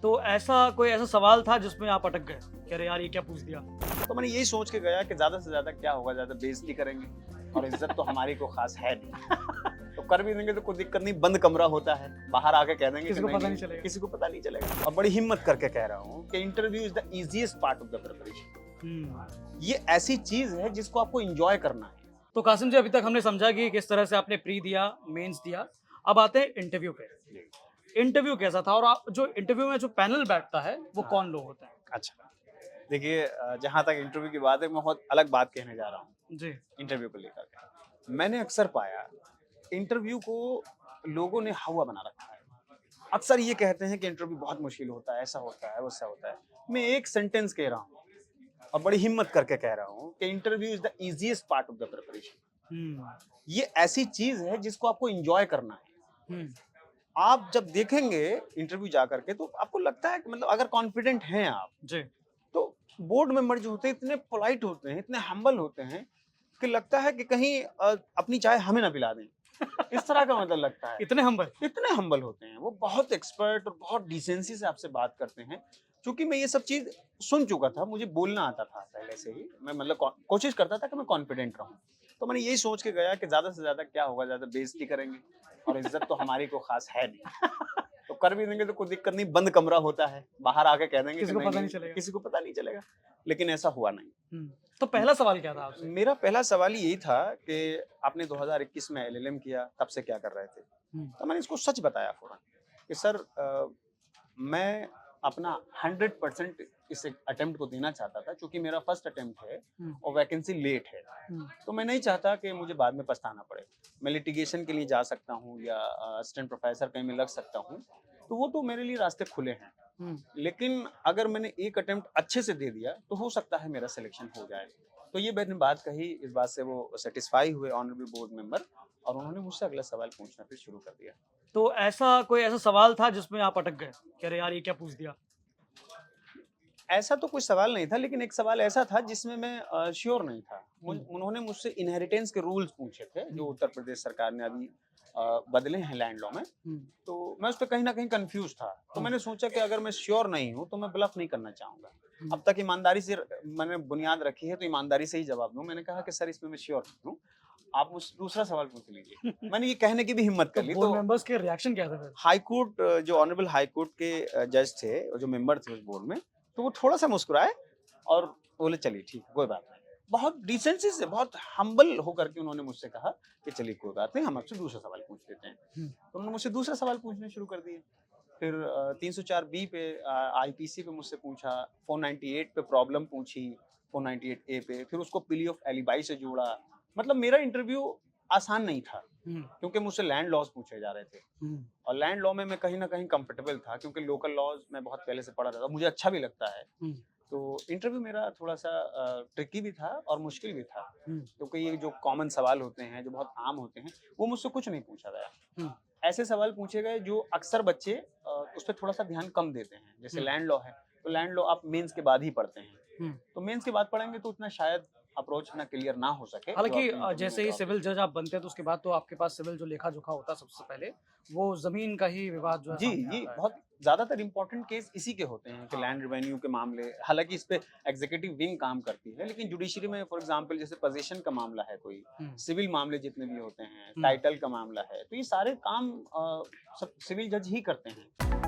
तो ऐसा कोई ऐसा सवाल था जिसमें आप अटक गए कि अरे यार ये क्या पूछ दिया? तो मैंने यही सोच के गया कि ज्यादा से ज्यादा क्या होगा, ज्यादा बेइज्जती करेंगे और इज्जत तो हमारी को खास है नहीं। तो कर भी देंगे तो कोई दिक्कत नहीं, बंद कमरा होता है, बाहर आके कह देंगे किसी कि को पता नहीं चलेगा। किसी को पता नहीं चलेगा। और बड़ी हिम्मत करके कह रहा हूँ कि interview is the easiest part of the preparation. ये ऐसी चीज है जिसको आपको एंजॉय करना है। तो कासिम जी, अभी तक हमने समझा कि किस तरह से आपने प्री दिया, मेंस दिया। अब आते हैं इंटरव्यू पे। इंटरव्यू कैसा था और आप जो इंटरव्यू में जो पैनल बैठता है वो कौन लोग होते हैं? अच्छा, देखिए जहां तक इंटरव्यू की बात है, मैं बहुत अलग बात कहने जा रहा हूँ जी। इंटरव्यू को लेकर के। मैंने अक्सर पाया इंटरव्यू को लोगों ने हवा बना रखा है। अक्सर ये कहते हैं कि इंटरव्यू बहुत मुश्किल होता है, ऐसा होता है, वैसा होता है। मैं एक सेंटेंस कह रहा हूँ और बड़ी हिम्मत करके कह रहा हूँ कि interview is the easiest part of the preparation. ये ऐसी चीज है जिसको आपको एंजॉय करना है। आप जब देखेंगे इंटरव्यू जा करके तो आपको लगता है कि मतलब अगर कॉन्फिडेंट हैं आप, जी। तो बोर्ड मेंबर जो होते हैं इतने पोलाइट होते हैं, इतने हम्बल होते हैं कि लगता है कि कहीं अपनी चाय हमें ना पिला दें, इस तरह का मतलब लगता है। इतने हम्बल? इतने हम्बल होते हैं वो, बहुत एक्सपर्ट और बहुत डिसेंसी से आपसे बात करते हैं। क्योंकि मैं ये सब चीज सुन चुका था, मुझे बोलना आता था पहले से ही, मैं मतलब कोशिश करता था कि मैं कॉन्फिडेंट रहूं। तो मैंने यही सोच के गया कि ज्यादा से ज्यादा क्या होगा, ज्यादा बेइज्जती करेंगे और इज्जत तो हमारी को खास है नहीं। तो कर भी देंगे तो कोई दिक्कत नहीं, बंद कमरा होता है, बाहर आके कह देंगे किसी कि को नहीं, पता नहीं नहीं, चलेगा। किसी को पता नहीं चलेगा। लेकिन ऐसा हुआ नहीं। तो पहला सवाल क्या था आपसे? मेरा पहला सवाल यही था कि आपने 2021 में एलएलएम किया, तब से क्या कर रहे थे? तो मैंने इसको सच बताया फौरन कि सर मैं अपना 100% इस अटेम्प्ट को देना चाहता था, क्योंकि मेरा फर्स्ट अटेम्प्ट है और वैकेंसी लेट है। तो मैं नहीं चाहता कि मुझे बाद में पछताना पड़े। मैं लिटिगेशन के लिए जा सकता हूँ या असिस्टेंट प्रोफेसर कहीं में लग सकता हूँ, तो वो तो मेरे लिए रास्ते खुले हैं। लेकिन अगर मैंने एक अटेम्प्ट अच्छे से दे दिया तो हो सकता है मेरा सिलेक्शन हो जाए। तो ये मैंने बात कही, इस बात से वो सेटिस्फाई हुए ऑनरेबल बोर्ड मेंबर, और उन्होंने मुझसे अगला सवाल पूछना फिर शुरू कर दिया। तो ऐसा कोई ऐसा सवाल था जिसमें आप अटक गए कि अरे यार ये क्या पूछ दिया? ऐसा तो कोई सवाल नहीं था, लेकिन एक सवाल ऐसा था जिसमें मैं श्योर नहीं था। उन्होंने मुझसे इनहेरिटेंस के रूल्स पूछे थे, जो उत्तर प्रदेश सरकार ने अभी बदले हैं लैंड लॉ में। तो मैं उस पर कहीं ना कहीं कंफ्यूज था। तो मैंने सोचा कि अगर मैं श्योर नहीं हूँ तो मैं ब्लफ नहीं करना चाहूंगा। अब तक ईमानदारी से मैंने बुनियाद रखी है, तो ईमानदारी से ही जवाब दूं। मैंने कहा कि सर इसमें मैं श्योर नहीं हूँ, आप मुझसे दूसरा सवाल पूछ लीजिए। मैंने ये कहने की भी हिम्मत कर ली। बोर्ड तो मेंबर्स के रिएक्शन क्या था फिर? हाई कोर्ट, जो ऑनरेबल हाई कोर्ट के जज थे और जो मेंबर थे उस बोर्ड में, तो वो थोड़ा सा मुस्कुराए और बोले चलिए ठीक है, कोई बात नहीं। बहुत डिसेंसी से, बहुत हम्बल होकर के उन्होंने मुझसे कहा कि चलिए कोई बात नहीं, हम आपसे दूसरा सवाल पूछ लेते हैं। तो उन्होंने मुझसे दूसरा सवाल पूछने शुरू कर दिए। फिर 304 बी पे, आईपीसी पे मुझसे पूछा, 498 पे प्रॉब्लम पूछी, 498 ए पे, फिर उसको प्ली ऑफ एलिबाई से जोड़ा। मतलब मेरा इंटरव्यू आसान नहीं था, क्योंकि मुझसे लैंड लॉज पूछे जा रहे थे। और लैंड लॉ में मैं कहीं ना कहीं कंफर्टेबल था, क्योंकि लोकल लॉज मैं बहुत पहले से पढ़ा था, मुझे अच्छा भी लगता है। तो इंटरव्यू मेरा थोड़ा सा ट्रिकी भी था और मुश्किल भी था, क्योंकि ये जो कॉमन सवाल होते हैं, जो बहुत आम होते हैं, वो मुझसे कुछ नहीं पूछा गया। ऐसे सवाल पूछे गए जो अक्सर बच्चे उस पर थोड़ा सा ध्यान कम देते हैं। जैसे लैंड लॉ है, तो लैंड लॉ आप मेंस के बाद ही पढ़ते हैं, तो मेंस के बाद पढ़ेंगे तो उतना शायद अप्रोच ना क्लियर ना हो सके। हालांकि जैसे ही सिविल जज आप बनते हैं तो उसके बाद तो आपके पास सिविल जो लेखा जोखा होता है सबसे पहले, वो जमीन का ही विवाद जो है जी सामने जी, आता है। बहुत ज्यादातर इंपॉर्टेंट केस इसी के होते हैं कि लैंड रेवेन्यू के मामले। हालांकि इस पे एग्जीक्यूटिव विंग काम करती है, लेकिन जुडिशरी में फॉर एग्जांपल जैसे पोजीशन का मामला है, कोई सिविल मामले जितने भी होते हैं, टाइटल का मामला है, तो ये सारे काम सब सिविल जज ही करते हैं।